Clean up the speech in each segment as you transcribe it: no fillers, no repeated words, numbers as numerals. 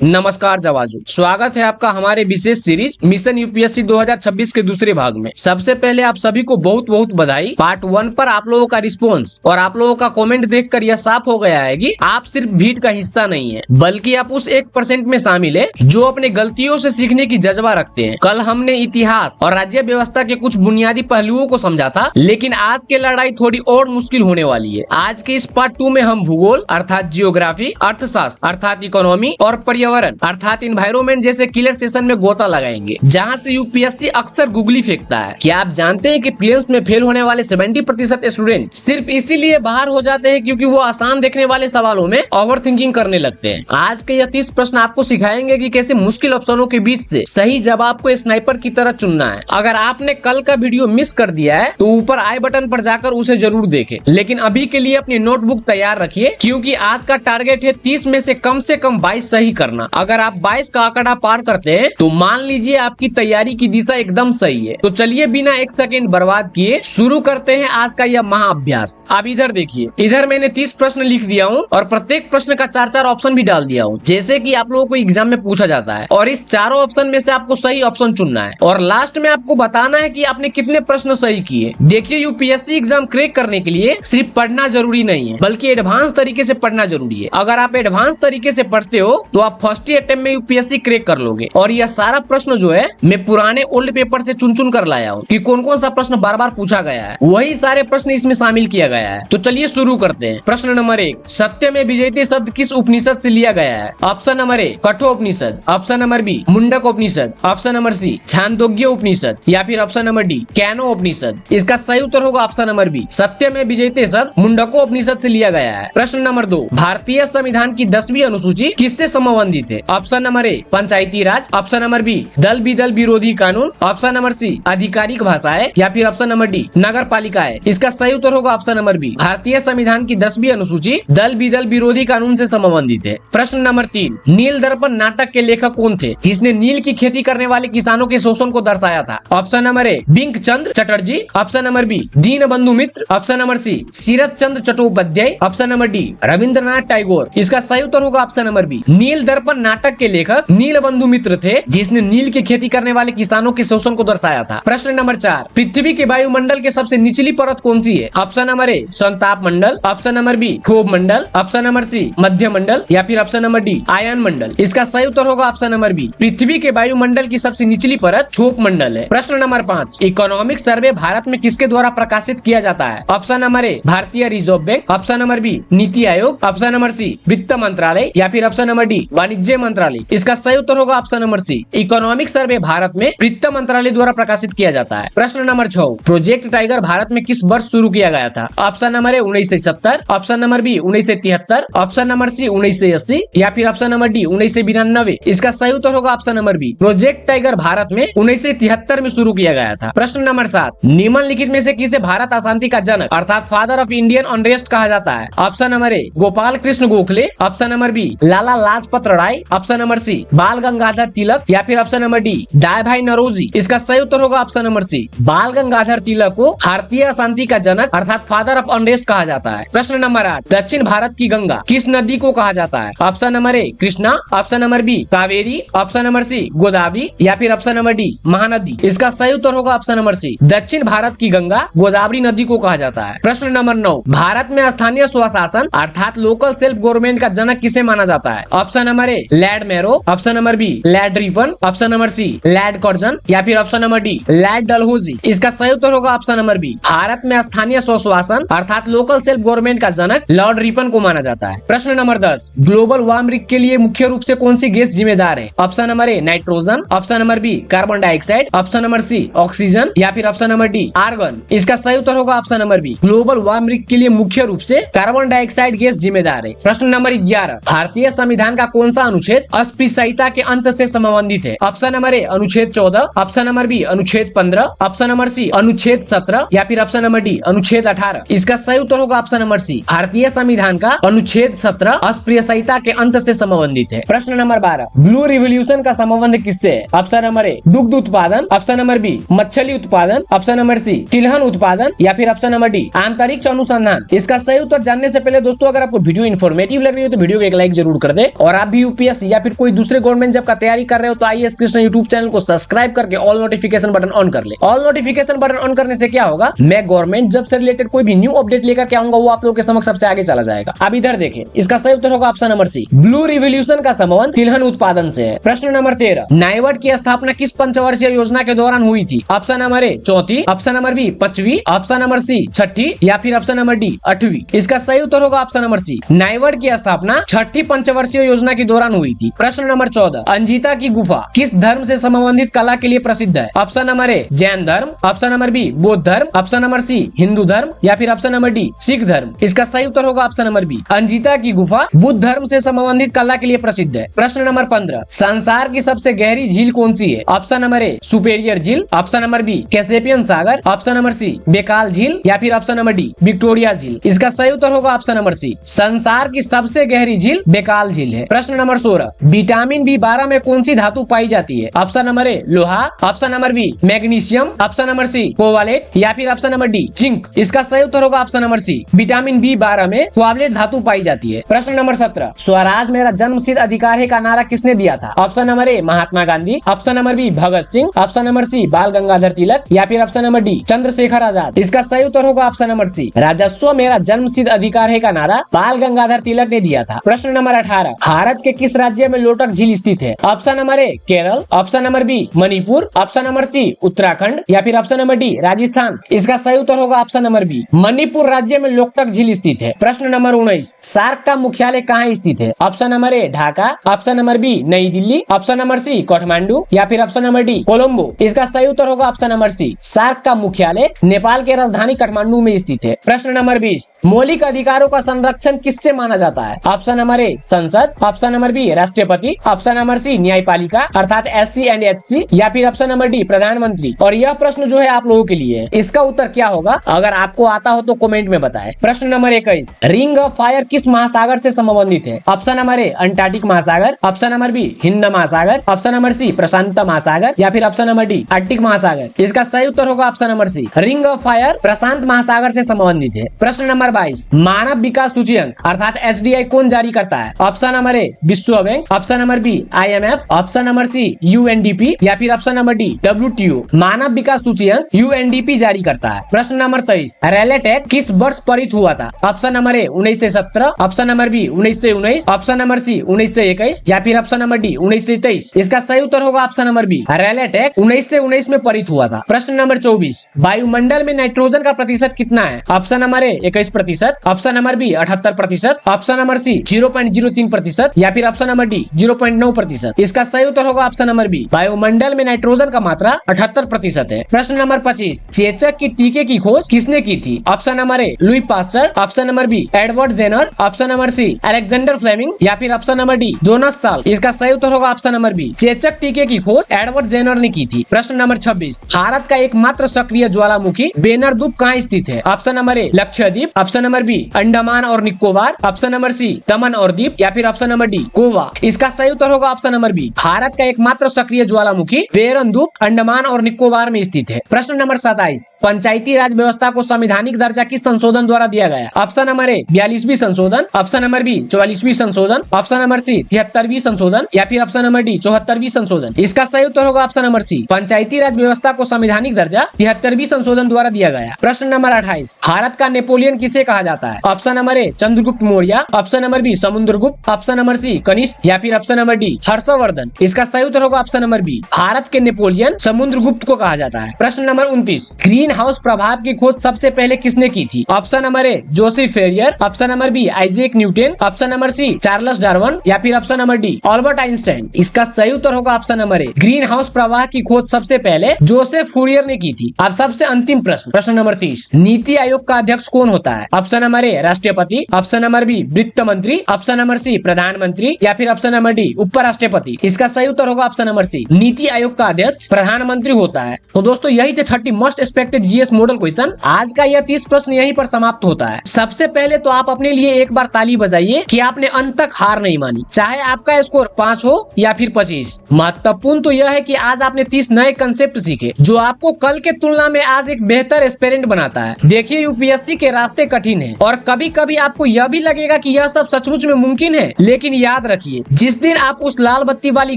नमस्कार जवाजू, स्वागत है आपका हमारे विशेष सीरीज मिशन यूपीएससी 2026 के दूसरे भाग में। सबसे पहले आप सभी को बहुत बहुत बधाई। पार्ट 1 पर आप लोगों का रिस्पांस और आप लोगों का कमेंट देखकर यह साफ हो गया है कि आप सिर्फ भीड़ का हिस्सा नहीं है, बल्कि आप उस 1% में शामिल है जो अपने गलतियों से सीखने की जज्बा रखते हैं। कल हमने इतिहास और राज्य व्यवस्था के कुछ बुनियादी पहलुओं को समझा था, लेकिन आज की लड़ाई थोड़ी और मुश्किल होने वाली है। आज के इस पार्ट 2 में हम भूगोल अर्थात जियोग्राफी, अर्थशास्त्र अर्थात इकोनॉमी और पर्यावरण अर्थात इन्वायरमेंट जैसे क्लियर सेशन में गोता लगाएंगे, जहां से यूपीएससी अक्सर गुगली फेंकता है। क्या आप जानते हैं कि प्रीलिम्स में फेल होने वाले 70% स्टूडेंट सिर्फ इसीलिए बाहर हो जाते हैं क्योंकि वो आसान देखने वाले सवालों में ओवर थिंकिंग करने लगते हैं। आज के यह 30 प्रश्न आपको सिखाएंगे कि कैसे मुश्किल ऑप्शनों के बीच से सही जवाब को स्नाइपर की तरह चुनना है। अगर आपने कल का वीडियो मिस कर दिया है तो ऊपर आई बटन पर जाकर उसे जरूर देखें, लेकिन अभी के लिए अपनी नोटबुक तैयार रखिए क्योंकि आज का टारगेट है 30 में से कम 22 सही करना। अगर आप 22 का आंकड़ा पार करते हैं तो मान लीजिए आपकी तैयारी की दिशा एकदम सही है। तो चलिए बिना एक सेकंड बर्बाद किए शुरू करते हैं आज का यह महाअभ्यास। आप इधर देखिए, इधर मैंने 30 प्रश्न लिख दिया हूँ और प्रत्येक प्रश्न का 4 ऑप्शन भी डाल दिया हूँ, जैसे कि आप लोगों को एग्जाम में पूछा जाता है। और इस चारों ऑप्शन में से आपको सही ऑप्शन चुनना है और लास्ट में आपको बताना है कि आपने कितने प्रश्न सही किए। देखिए, यूपीएससी एग्जाम क्रैक करने के लिए सिर्फ पढ़ना जरूरी नहीं है, बल्कि एडवांस तरीके से पढ़ना जरूरी है। अगर आप एडवांस तरीके से पढ़ते हो तो आप फर्स्ट ही अटेम्प्ट में यूपीएससी क्रैक कर लोगे। और यह सारा प्रश्न जो है मैं पुराने ओल्ड पेपर से चुन कर लाया हूँ कि कौन कौन सा प्रश्न बार बार पूछा गया है, वही सारे प्रश्न इसमें शामिल किया गया है। तो चलिए शुरू करते हैं। प्रश्न नंबर 1, सत्य में विजयते शब्द किस उपनिषद से लिया गया है? Option number A Kathopanishad, option number B Mundaka Upanishad, option number C Chandogya Upanishad या फिर option number D Kena Upanishad. इसका सही उत्तर होगा ऑप्शन नंबर बी, सत्य में विजयते शब्द मुंडको उपनिषद से लिया गया है। प्रश्न नंबर 2, भारतीय संविधान की 10वीं अनुसूची किससे संबंधित है? Option number A Panchayati Raj, option number B दल विदल विरोधी कानून, ऑप्शन नंबर सी आधिकारिक भाषाएं या फिर ऑप्शन नंबर डी नगर पालिकाएं। इसका सही उत्तर होगा ऑप्शन नंबर बी, भारतीय संविधान की 10वीं अनुसूची दल विदल विरोधी कानून से संबंधित है। प्रश्न नंबर 3, नील दर्पण नाटक के लेखक कौन थे जिसने नील की खेती करने वाले किसानों के शोषण को दर्शाया था? Option number A Bankim Chandra Chatterjee, option number B Deen Bandhu Mitra, option number C Sarat Chandra Chattopadhyay, option number D Rabindranath Tagore. इसका सही उत्तर होगा ऑप्शन नंबर बी, नील दर्पण नाटक के लेखक नील बंधु मित्र थे जिसने नील की खेती करने वाले किसानों के शोषण को दर्शाया था। प्रश्न नंबर 4, पृथ्वी के वायुमंडल के सबसे निचली परत कौन सी है? ऑप्शन नंबर ए संताप मंडल, ऑप्शन नंबर बी क्षोभ मंडल, ऑप्शन नंबर सी मध्य मंडल या फिर ऑप्शन नंबर डी आयन मंडल। इसका सही उत्तर होगा ऑप्शन नंबर बी, पृथ्वी के वायुमंडल की सबसे निचली परत क्षोभ मंडल है। प्रश्न नंबर 5, इकोनॉमिक सर्वे भारत में किसके द्वारा प्रकाशित किया जाता है? Option number A Bharatiya reserve bank, option number B NITI Aayog, option number सी वित्त मंत्रालय या फिर ऑप्शन नंबर डी वाणिज्य मंत्रालय। इसका सही उत्तर होगा option number C, economic survey Bharat में वित्त मंत्रालय द्वारा प्रकाशित किया जाता है। प्रश्न नंबर 6, प्रोजेक्ट टाइगर भारत में किस वर्ष शुरू किया गया था? Option number A 1970, option number B 1973, option number C 1980 या फिर ऑप्शन नंबर डी 1992। इसका सही उत्तर होगा option number B, project tiger Bharat में 1973 में शुरू किया गया था। प्रश्न नंबर 7, निम्नलिखित में से किसे भारत अशांति का जनक अर्थात फादर ऑफ इंडियन अनरेस्ट कहा जाता है? Option number A Gopal Krishna Gokhale, option number B Lala Lajpat Rai, option number C Bal Gangadhar Tilak या फिर ऑप्शन नंबर डी दाई भाई नौरोजी। इसका सही उत्तर होगा option number C, Bal Gangadhar तिलक को भारतीय अशांति का जनक अर्थात फादर ऑफ अनरेस्ट कहा जाता है। प्रश्न नंबर 8, दक्षिण भारत की गंगा किस नदी को कहा जाता है? Option number A Krishna, option number B Kaveri, option number C Godavari या फिर ऑप्शन नंबर डी महानदी। इसका सही उत्तर होगा ऑप्शन नंबर सी, दक्षिण भारत की गंगा गोदावरी नदी को कहा जाता है। प्रश्न नंबर 9, भारत में स्थानीय स्वशासन अर्थात लोकल सेल्फ गवर्नमेंट का जनक किसे माना जाता है? Option number A Lord Mayo, option number B Lord Ripon, option number C Lord Curzon या फिर option number D Lord Dalhousie. इसका सही उत्तर होगा ऑप्शन नंबर बी, भारत में स्थानीय स्वशासन अर्थात लोकल सेल्फ गवर्नमेंट का जनक लॉर्ड रिपन को माना जाता है। प्रश्न नंबर 10, ग्लोबल वार्मिंग के लिए मुख्य रूप से कौन सी गैस जिम्मेदार है? Option number A nitrogen, option number B carbon dioxide, option number C oxygen या फिर ऑप्शन नंबर डी आर्गन। इसका सही उत्तर होगा option number B, global warming के लिए मुख्य रूप से कार्बन डाइऑक्साइड गैस जिम्मेदार है। प्रश्न नंबर 11, भारतीय संविधान का कौन सा अनुच्छेद अस्पृश्यता के अंत से संबंधित है? ऑप्शन नंबर ए अनुच्छेद 14, ऑप्शन नंबर बी अनुच्छेद 15, ऑप्शन नंबर सी अनुच्छेद 17 या फिर ऑप्शन नंबर डी अनुच्छेद 18। इसका सही उत्तर होगा ऑप्शन नंबर सी, भारतीय संविधान का अनुच्छेद 17 अस्पृश्यता के अंत से संबंधित है। प्रश्न नंबर 12, ब्लू रिवोल्यूशन का संबंध किससे है? ऑप्शन नंबर ए दुग्ध उत्पादन, ऑप्शन नंबर बी मछली उत्पादन, ऑप्शन नंबर सी तिलहन उत्पादन या फिर ऑप्शन नंबर डी अंतरिक्ष अनुसंधान। इसका सही उत्तर जानने से पहले दोस्तों, अगर आपको वीडियो इन्फॉर्मेटिव लग रही है तो वीडियो को एक लाइक जरूर कर दे और आप भी यूपीएससी या फिर कोई दूसरे गवर्नमेंट जॉब का तैयारी कर रहे हो तो आईएएस कृष्ण यूट्यूब चैनल को सब्सक्राइब करके ऑल नोटिफिकेशन बटन ऑन कर ले। ऑल नोटिफिकेशन बटन ऑन करने से क्या होगा, मैं गवर्नमेंट जॉब से रिलेटेड कोई भी न्यू अपडेट लेकर के आऊंगा, वो आप लोगों के समक्ष सबसे आगे चला जाएगा। अब इधर देखें, इसका सही उत्तर होगा option number C, blue revolution का संबंध तिलहन उत्पादन से है। प्रश्न नंबर 13, नाइवर्ड की स्थापना किस पंचवर्षीय योजना के दौरान हुई थी? ऑप्शन नंबर ए चौथी, ऑप्शन नंबर बी पांचवी, ऑप्शन नंबर सी छठी या फिर ऑप्शन नंबर डी आठवीं। इसका सही उत्तर होगा ऑप्शन नंबर सी, नाइवर्ड की स्थापना छठी पंचवर्षीय योजना के दौरान हुई थी। प्रश्न नंबर 14, अंजिता की गुफा किस धर्म से संबंधित कला के लिए प्रसिद्ध है? ऑप्शन नंबर ए जैन धर्म, ऑप्शन नंबर बी बौद्ध धर्म, ऑप्शन नंबर सी हिंदू धर्म या फिर ऑप्शन नंबर डी सिख धर्म। इसका सही उत्तर होगा ऑप्शन नंबर बी, अंजिता की गुफा बुद्ध धर्म से संबंधित कला के लिए प्रसिद्ध है। प्रश्न नंबर 15, संसार की सबसे गहरी झील कौन सी है? ऑप्शन नंबर ए सुपेरियर झील, ऑप्शन नंबर बी कैसेपियन सागर, ऑप्शन नंबर सी बेकाल झील या फिर ऑप्शन नंबर डी विक्टोरिया झील। इसका सही उत्तर होगा ऑप्शन नंबर सी, संसार की सबसे गहरी झील बेकाल झील है। प्रश्न नंबर 16, विटामिन B12 में कौन सी धातु पाई जाती है? ऑप्शन नंबर ए लोहा, option number B magnesium, option number C cobalt या फिर ऑप्शन नंबर डी जिंक। इसका सही उत्तर होगा ऑप्शन नंबर सी, विटामिन B12 में कोवालेट धातु पाई जाती है। प्रश्न नंबर 17, स्वराज मेरा जन्मसिद्ध अधिकार है का नारा किसने दिया था? Option number A Mahatma Gandhi, option number B Bhagat Singh, option number C Bal Gangadhar Tilak या फिर option number D Chandrashekhar Azad. इसका सही उत्तर होगा ऑप्शन नंबर सी, राजस्व मेरा जन्मसिद्ध अधिकार है का नारा बाल गंगाधर तिलक ने दिया था। प्रश्न नंबर 18, भारत के किस राज्य में लोटक झील स्थित है? Option number A Kerala, option number B Manipur, option number C Uttarakhand या फिर ऑप्शन नंबर डी राजस्थान। इसका सही उत्तर होगा ऑप्शन नंबर बी, मणिपुर राज्य में लोटक झील स्थित है। प्रश्न नंबर 19, सार्क का मुख्यालय कहाँ स्थित है? Option number A Dhaka, option number B नई Delhi, option number C Kathmandu या फिर ऑप्शन नंबर डी कोलंबो। इसका सही उत्तर होगा ऑप्शन नंबर सी, सार्क का मुख्यालय नेपाल के राजधानी काठमांडू में स्थित है। प्रश्न नंबर 20, मौलिक अधिकारों का संरक्षण किससे माना जाता है? ऑप्शन नंबर ए संसद, ऑप्शन नंबर बी राष्ट्रपति, ऑप्शन नंबर सी न्यायपालिका अर्थात SC एंड HC या फिर ऑप्शन नंबर डी प्रधानमंत्री। और यह प्रश्न जो है आप लोगों के लिए है, इसका उत्तर क्या होगा? अगर आपको आता हो तो कमेंट में बताएं। प्रश्न नंबर 21, रिंग ऑफ फायर किस महासागर से संबंधित है? ऑप्शन नंबर ए अंटार्कटिक महासागर, ऑप्शन नंबर बी हिंद महासागर, ऑप्शन नंबर सी प्रशांत महासागर या फिर ऑप्शन नंबर डी आर्कटिक महासागर। इसका सही उत्तर होगा option number C, ring of fire प्रशांत महासागर से संबंधित है। प्रश्न नंबर 22, मानव विकास सूचकांक अर्थात SDI कौन जारी करता है? ऑप्शन नंबर ए विश्व bank, option number B IMF, option number C UNDP या फिर ऑप्शन नंबर डी WTO। मानव विकास सूचकांक UNDP जारी करता है। प्रश्न नंबर 23, रैलेट एक्ट किस वर्ष पारित हुआ था? Option number A 1917, option number B 1919, option number C 1921 या फिर ऑप्शन नंबर डी 1923। इसका सही उत्तर होगा ऑप्शन नंबर बी, रैलेट एक्ट 1919 में पारित हुआ था। प्रश्न नंबर 24, वायुमंडल में नाइट्रोजन का प्रतिशत कितना है? Option number A 21%, option number B 78%, option number C 0.03% या फिर ऑप्शन नंबर डी 0.9%। इसका सही उत्तर होगा ऑप्शन नंबर बी, वायुमंडल में नाइट्रोजन का मात्रा 78% है। प्रश्न नंबर 25, चेचक की टीके की खोज किसने की थी? Option number A Louis Pasteur, option number B Edward Jenner, option number C Alexander Fleming या फिर option number D Jonas Salk. इसका सही उत्तर होगा ऑप्शन नंबर बी, चेचक टीके की खोज एडवर्ड जेनर ने की थी। प्रश्न नंबर 26, भारत का एकमात्र सक्रिय ज्वालामुखी बेनर द्वीप कहाँ स्थित है? Option number A Lakshadweep, option number B Andaman और निकोबार, ऑप्शन नंबर सी दमन और दीप या फिर ऑप्शन नंबर डी गोवा। इसका सही उत्तर होगा ऑप्शन नंबर बी, भारत का एकमात्र सक्रिय ज्वालामुखी बेनर द्वीप अंडमान और निकोबार में स्थित है। प्रश्न नंबर 27, पंचायती राज व्यवस्था को संवैधानिक दर्जा किस संशोधन द्वारा दिया गया? ऑप्शन नंबर ए 42वीं संशोधन, ऑप्शन नंबर बी 44वीं संशोधन, ऑप्शन नंबर सी 73वीं संशोधन या फिर ऑप्शन नंबर डी 74वीं संशोधन। इसका सही उत्तर होगा ऑप्शन नंबर सी, पंचायती राज व्यवस्था को संवैधानिक दर्जा 73वीं संशोधन द्वारा दिया गया। प्रश्न नंबर 28, भारत का नेपोलियन किसे कहा जाता है? Option number A Chandragupta Maurya, option number B Samudragupta, option number C Kanishka या फिर ऑप्शन नंबर डी हर्षवर्धन। इसका सही उत्तर होगा ऑप्शन नंबर बी, भारत के नेपोलियन समुद्रगुप्त को कहा जाता है। प्रश्न नंबर 29, ग्रीन हाउस प्रभाव की खोज सबसे पहले किसने की थी? Option number A Joseph Fourier, option number B Isaac Newton, option number C Charles Darwin या फिर option number D Albert Einstein. इसका सही उत्तर होगा option number A, greenhouse प्रवाह की खोज सबसे पहले जोसेफ फूरियर ने की थी। अब सबसे अंतिम प्रश्न, प्रश्न नंबर 30, नीति आयोग का अध्यक्ष कौन होता है? ऑप्शन नंबर ए राष्ट्रपति, ऑप्शन नंबर बी वित्त मंत्री, ऑप्शन नंबर सी प्रधानमंत्री या फिर ऑप्शन नंबर डी उपराष्ट्रपति। इसका सही उत्तर होगा ऑप्शन नंबर सी, नीति आयोग का अध्यक्ष प्रधानमंत्री होता है। तो दोस्तों यही थे 30 most expected GS model question. आज का यह 30 प्रश्न यहीं पर समाप्त होता है। सबसे पहले तो आप अपने लिए एक बार ताली बजाइए कि आपने अंत तक हार नहीं मानी, चाहे आपका स्कोर 5 हो या फिर 25। महत्वपूर्ण तो यह है कि आज आपने 30 नए कंसेप्ट सीखे जो आपको कल के तुलना में आज एक बेहतर एस्पिरेंट बनाता है। देखिए यूपीएससी के रास्ते कठिन है और कभी कभी आपको यह भी लगेगा कि यह सब सचमुच में मुमकिन है, लेकिन याद रखिए, जिस दिन आप उस लाल बत्ती वाली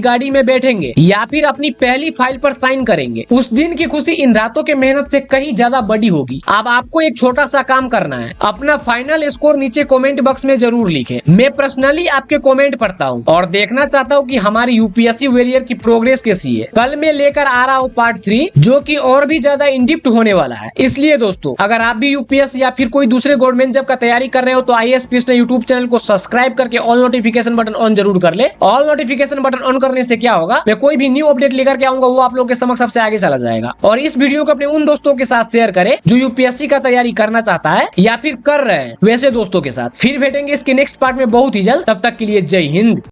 गाड़ी में बैठेंगे या फिर अपनी पहली फाइल पर साइन करेंगे, उस दिन की खुशी इन रातों के मेहनत से कहीं ज्यादा बड़ी होगी। अब आपको एक छोटा सा काम करना है, अपना फाइनल स्कोर नीचे कमेंट बॉक्स में जरूर लिखें। मैं पर्सनली आपके कमेंट पढ़ता हूं और देखना चाहता हूं कि हमारी यूपीएससी वॉरियर की प्रोग्रेस कैसी है। कल मैं लेकर आ रहा हूं पार्ट 3, जो कि और भी ज्यादा इन डिप्थ होने वाला है। इसलिए दोस्तों, अगर आप भी यूपीएससी या फिर कोई दूसरे गवर्नमेंट जॉब का तैयारी कर रहे हो तो IAS कृष्णा यूट्यूब चैनल को सब्सक्राइब करके ऑल नोटिफिकेशन बटन ऑन जरूर कर ले। ऑल नोटिफिकेशन बटन ऑन करने से क्या होगा, मैं कोई भी न्यू अपडेट लेकर के आऊंगा वो आप लोग के समक्ष सबसे आगे चला जाएगा। और इस वीडियो को अपने उन दोस्तों के साथ शेयर करें जो यूपीएससी का तैयारी करना चाहता है या फिर कर रहे हैं वैसे दोस्तों के साथ। फिर भेटेंगे इसके नेक्स्ट पार्ट में बहुत ही जल्द। तब तक के लिए जय हिंद।